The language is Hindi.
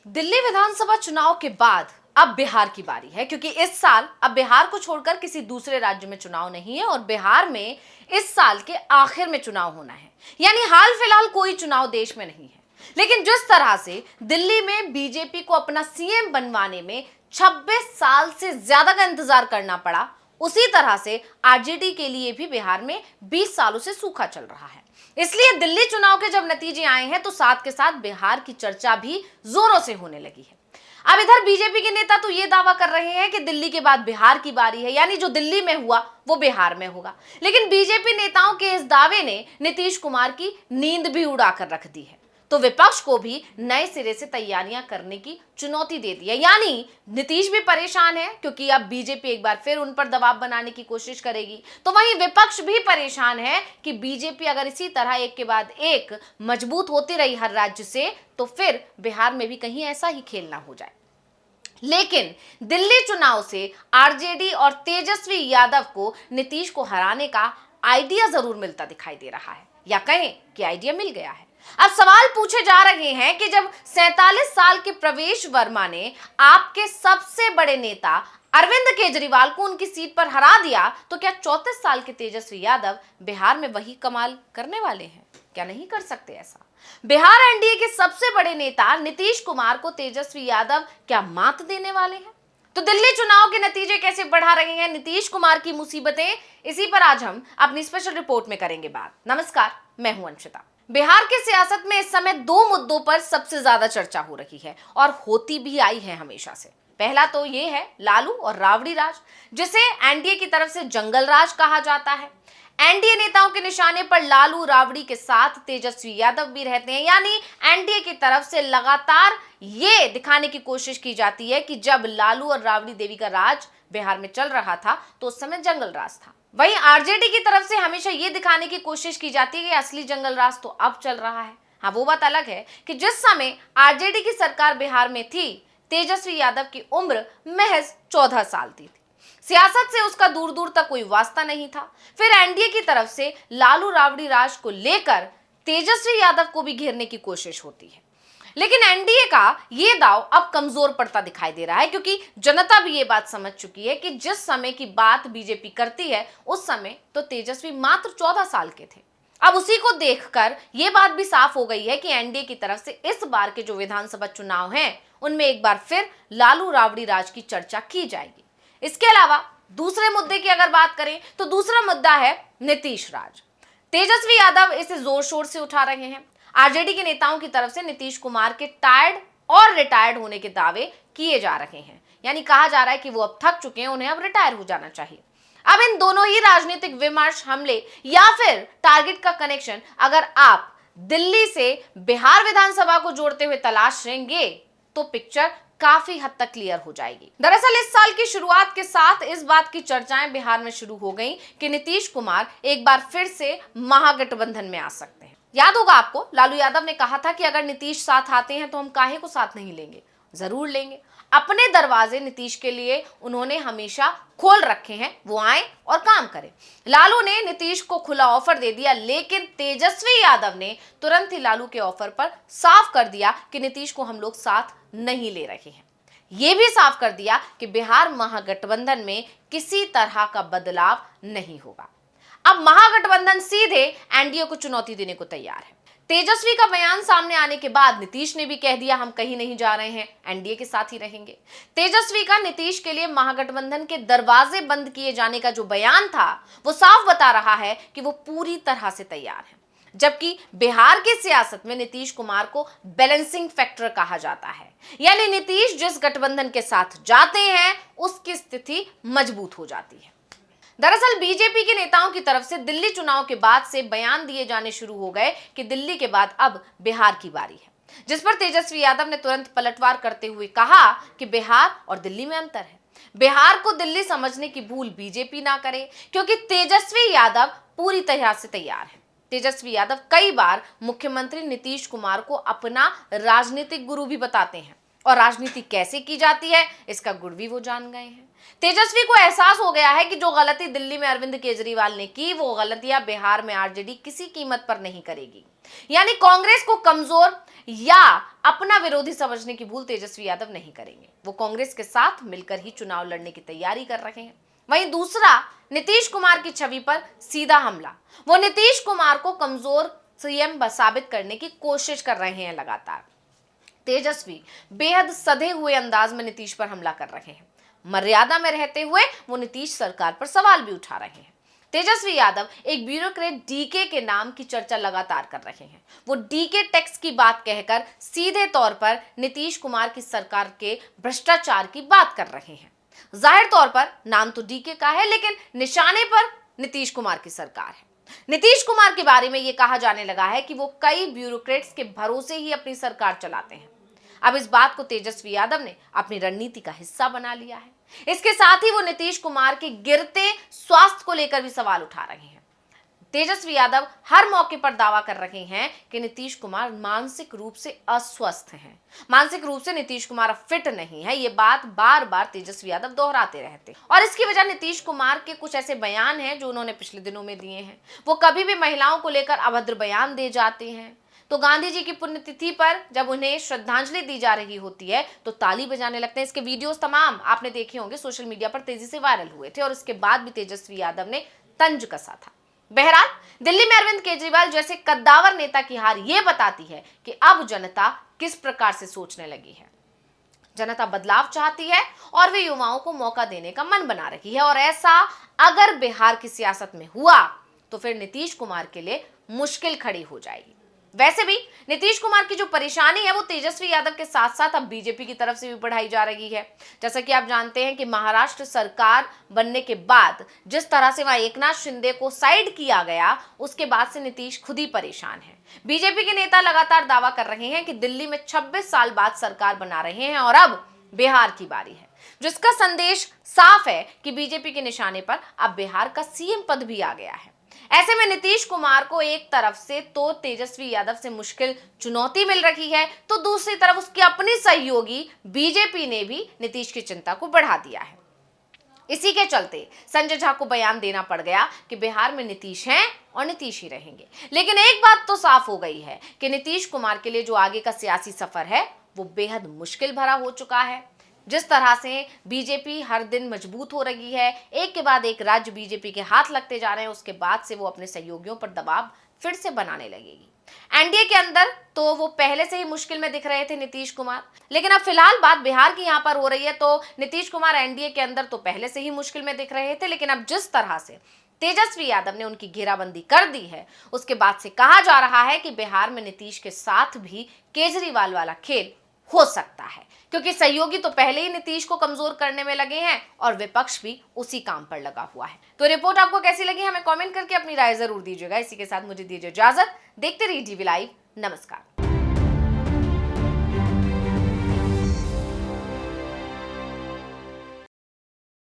दिल्ली विधानसभा चुनाव के बाद अब बिहार की बारी है, क्योंकि इस साल अब बिहार को छोड़कर किसी दूसरे राज्य में चुनाव नहीं है और बिहार में इस साल के आखिर में चुनाव होना है। यानी हाल फिलहाल कोई चुनाव देश में नहीं है। लेकिन जिस तरह से दिल्ली में बीजेपी को अपना सीएम बनवाने में 26 साल से ज्यादा का इंतजार करना पड़ा, उसी तरह से आरजेडी के लिए भी बिहार में 20 सालों से सूखा चल रहा है। इसलिए दिल्ली चुनाव के जब नतीजे आए हैं तो साथ के साथ बिहार की चर्चा भी जोरों से होने लगी है। अब इधर बीजेपी के नेता तो ये दावा कर रहे हैं कि दिल्ली के बाद बिहार की बारी है, यानी जो दिल्ली में हुआ वो बिहार में होगा। लेकिन बीजेपी नेताओं के इस दावे ने नीतीश कुमार की नींद भी उड़ाकर रख दी है, तो विपक्ष को भी नए सिरे से तैयारियां करने की चुनौती दे दी है। यानी नीतीश भी परेशान है, क्योंकि अब बीजेपी एक बार फिर उन पर दबाव बनाने की कोशिश करेगी। तो वहीं विपक्ष भी परेशान है कि बीजेपी अगर इसी तरह एक के बाद एक मजबूत होती रही हर राज्य से, तो फिर बिहार में भी कहीं ऐसा ही खेल ना हो जाए। लेकिन दिल्ली चुनाव से आरजेडी और तेजस्वी यादव को नीतीश को हराने का आइडिया जरूर मिलता दिखाई दे रहा है, या कहें कि आइडिया मिल गया है। अब सवाल पूछे जा रहे हैं कि जब 47 साल के प्रवेश वर्मा ने आपके सबसे बड़े नेता अरविंद केजरीवाल को उनकी सीट पर हरा दिया, तो क्या 34 साल के तेजस्वी यादव बिहार में वही कमाल करने वाले हैं? क्या नहीं कर सकते ऐसा? बिहार एनडीए के सबसे बड़े नेता नीतीश कुमार को तेजस्वी यादव क्या मात देने वाले हैं? तो दिल्ली चुनाव के नतीजे कैसे बढ़ा रहे हैं नीतीश कुमार की मुसीबतें, इसी पर आज हम अपनी स्पेशल रिपोर्ट में करेंगे बात। नमस्कार, मैं हूं अंशिता। बिहार की सियासत में इस समय दो मुद्दों पर सबसे ज्यादा चर्चा हो रही है और होती भी आई है हमेशा से। पहला तो ये है लालू और राबड़ी राज, जिसे एनडीए की तरफ से जंगल राज कहा जाता है। एनडीए नेताओं के निशाने पर लालू राबड़ी के साथ तेजस्वी यादव भी रहते हैं। यानी एनडीए की तरफ से लगातार ये दिखाने की कोशिश की जाती है कि जब लालू और राबड़ी देवी का राज बिहार में चल रहा था तो उस समय जंगल राज था। वहीं आरजेडी की तरफ से हमेशा ये दिखाने की कोशिश की जाती है कि असली जंगल राज तो अब चल रहा है। हाँ, वो बात अलग है कि जिस समय आरजेडी की सरकार बिहार में थी, तेजस्वी यादव की उम्र महज 14 साल थी। सियासत से उसका दूर दूर तक कोई वास्ता नहीं था। फिर एनडीए की तरफ से लालू राबड़ी राज को लेकर तेजस्वी यादव को भी घेरने की कोशिश होती है। लेकिन एनडीए का ये दाव अब कमजोर पड़ता दिखाई दे रहा है, क्योंकि जनता भी ये बात समझ चुकी है कि जिस समय की बात बीजेपी करती है उस समय तो तेजस्वी मात्र 14 साल के थे। अब उसी को देखकर यह बात भी साफ हो गई है कि एनडीए की तरफ से इस बार के जो विधानसभा चुनाव हैं उनमें एक बार फिर लालू राबड़ी राज की चर्चा की जाएगी। इसके अलावा दूसरे मुद्दे की अगर बात करें तो दूसरा मुद्दा है नीतीश राज। तेजस्वी यादव इसे जोर शोर से उठा रहे हैं। आरजेडी के नेताओं की तरफ से नीतीश कुमार के टायर्ड और रिटायर्ड होने के दावे किए जा रहे हैं। यानी कहा जा रहा है कि वो अब थक चुके हैं, उन्हें अब रिटायर हो जाना चाहिए। अब इन दोनों ही राजनीतिक विमर्श, हमले या फिर टारगेट का कनेक्शन अगर आप दिल्ली से बिहार विधानसभा को जोड़ते हुए तलाशेंगे तो पिक्चर काफी हद तक क्लियर हो जाएगी। दरअसल इस साल की शुरुआत के साथ इस बात की चर्चाएं बिहार में शुरू हो गई कि नीतीश कुमार एक बार फिर से महागठबंधन में आ सकते हैं। याद होगा आपको, लालू यादव ने कहा था कि अगर नीतीश साथ आते हैं तो हम काहे को साथ नहीं लेंगे, जरूर लेंगे। अपने दरवाजे नीतीश के लिए उन्होंने हमेशा खोल रखे हैं, वो आए और काम करें। लालू ने नीतीश को खुला ऑफर दे दिया, लेकिन तेजस्वी यादव ने तुरंत ही लालू के ऑफर पर साफ कर दिया कि नीतीश को हम लोग साथ नहीं ले रहे हैं। ये भी साफ कर दिया कि बिहार महागठबंधन में किसी तरह का बदलाव नहीं होगा। अब महागठबंधन सीधे एनडीए को चुनौती देने को तैयार है। तेजस्वी का बयान सामने आने के बाद नीतीश ने भी कह दिया हम कहीं नहीं जा रहे हैं, एनडीए के साथ ही रहेंगे। तेजस्वी का नीतीश के लिए महागठबंधन के दरवाजे बंद किए जाने का जो बयान था वो साफ बता रहा है कि वो पूरी तरह से तैयार है। जबकि बिहार की सियासत में नीतीश कुमार को बैलेंसिंग फैक्टर कहा जाता है, यानी नीतीश जिस गठबंधन के साथ जाते हैं उसकी स्थिति मजबूत हो जाती है। दरअसल बीजेपी के नेताओं की तरफ से दिल्ली चुनाव के बाद से बयान दिए जाने शुरू हो गए कि दिल्ली के बाद अब बिहार की बारी है, जिस पर तेजस्वी यादव ने तुरंत पलटवार करते हुए कहा कि बिहार और दिल्ली में अंतर है। बिहार को दिल्ली समझने की भूल बीजेपी ना करे, क्योंकि तेजस्वी यादव पूरी तरह से तैयार है। तेजस्वी यादव कई बार मुख्यमंत्री नीतीश कुमार को अपना राजनीतिक गुरु भी बताते हैं और राजनीति कैसे की जाती है इसका गुर भी वो जान गए हैं। तेजस्वी को एहसास हो गया है कि जो गलती दिल्ली में अरविंद केजरीवाल ने की, वो गलतियां बिहार में आरजेडी किसी कीमत पर नहीं करेगी। यानी कांग्रेस को कमजोर या अपना विरोधी समझने की भूल तेजस्वी यादव नहीं करेंगे। वो कांग्रेस के साथ मिलकर ही चुनाव लड़ने की तैयारी कर रहे हैं। वहीं दूसरा, नीतीश कुमार की छवि पर सीधा हमला। वो नीतीश कुमार को कमजोर सीएम साबित करने की कोशिश कर रहे हैं। लगातार तेजस्वी बेहद सधे हुए अंदाज में नीतीश पर हमला कर रहे हैं। मर्यादा में रहते हुए वो नीतीश सरकार पर सवाल भी उठा रहे हैं। तेजस्वी यादव एक ब्यूरोक्रेट डीके के नाम की चर्चा लगातार कर रहे हैं। वो डीके टैक्स की बात कहकर सीधे तौर पर नीतीश कुमार की सरकार के भ्रष्टाचार की बात कर रहे हैं। जाहिर तौर पर नाम तो डीके का है, लेकिन निशाने पर नीतीश कुमार की सरकार है। नीतीश कुमार के बारे में यह कहा जाने लगा है कि वो कई ब्यूरोक्रेट्स के भरोसे ही अपनी सरकार चलाते हैं। अब इस बात को तेजस्वी यादव ने अपनी रणनीति का हिस्सा बना लिया है। इसके साथ ही वो नीतीश कुमार के गिरते स्वास्थ्य को लेकर भी सवाल उठा रहे हैं। तेजस्वी यादव हर मौके पर दावा कर रहे हैं कि नीतीश कुमार मानसिक रूप से अस्वस्थ हैं। मानसिक रूप से नीतीश कुमार फिट नहीं है। ये बात बार बार तेजस्वी यादव दोहराते रहते हैं और इसकी वजह नीतीश कुमार के कुछ ऐसे बयान हैं जो उन्होंने पिछले दिनों में दिए हैं। वो कभी भी महिलाओं को लेकर अभद्र बयान दे जाते हैं। तो गांधी जी की पुण्यतिथि पर जब उन्हें श्रद्धांजलि दी जा रही होती है तो ताली बजाने लगते हैं। इसके वीडियोस तमाम आपने देखे होंगे, सोशल मीडिया पर तेजी से वायरल हुए थे और उसके बाद भी तेजस्वी यादव ने तंज कसा था। बहरहाल दिल्ली में अरविंद केजरीवाल जैसे कद्दावर नेता की हार यह बताती है कि अब जनता किस प्रकार से सोचने लगी है। जनता बदलाव चाहती है और वे युवाओं को मौका देने का मन बना रही है। और ऐसा अगर बिहार की सियासत में हुआ तो फिर नीतीश कुमार के लिए मुश्किल खड़ी हो जाएगी। वैसे भी नीतीश कुमार की जो परेशानी है वो तेजस्वी यादव के साथ साथ अब बीजेपी की तरफ से भी बढ़ाई जा रही है। जैसा कि आप जानते हैं कि महाराष्ट्र सरकार बनने के बाद जिस तरह से वहां एकनाथ शिंदे को साइड किया गया, उसके बाद से नीतीश खुद ही परेशान है। बीजेपी के नेता लगातार दावा कर रहे हैं कि दिल्ली में 26 साल बाद सरकार बना रहे हैं और अब बिहार की बारी है, जिसका संदेश साफ है कि बीजेपी के निशाने पर अब बिहार का सीएम पद भी आ गया है। ऐसे में नीतीश कुमार को एक तरफ से तो तेजस्वी यादव से मुश्किल चुनौती मिल रही है, तो दूसरी तरफ उसकी अपनी सहयोगी बीजेपी ने भी नीतीश की चिंता को बढ़ा दिया है। इसी के चलते संजय झा को बयान देना पड़ गया कि बिहार में नीतीश हैं और नीतीश ही रहेंगे। लेकिन एक बात तो साफ हो गई है कि नीतीश कुमार के लिए जो आगे का सियासी सफर है वो बेहद मुश्किल भरा हो चुका है। जिस तरह से बीजेपी हर दिन मजबूत हो रही है, एक के बाद एक राज्य बीजेपी के हाथ लगते जा रहे हैं, उसके बाद से वो अपने सहयोगियों पर दबाव फिर से बनाने लगेगी। एनडीए के अंदर तो वो पहले से ही मुश्किल में दिख रहे थे नीतीश कुमार, लेकिन अब फिलहाल बात बिहार की यहाँ पर हो रही है तो नीतीश कुमार एनडीए के अंदर तो पहले से ही मुश्किल में दिख रहे थे, लेकिन अब जिस तरह से तेजस्वी यादव ने उनकी घेराबंदी कर दी है, उसके बाद से कहा जा रहा है कि बिहार में नीतीश के साथ भी केजरीवाल वाला खेल हो सकता है, क्योंकि सहयोगी तो पहले ही नीतीश को कमजोर करने में लगे हैं और विपक्ष भी उसी काम पर लगा हुआ है। तो रिपोर्ट आपको कैसी लगी हमें कमेंट करके अपनी राय जरूर दीजिएगा। इसी के साथ मुझे दीजिए इजाजत। देखते रहिए DV लाइव। नमस्कार।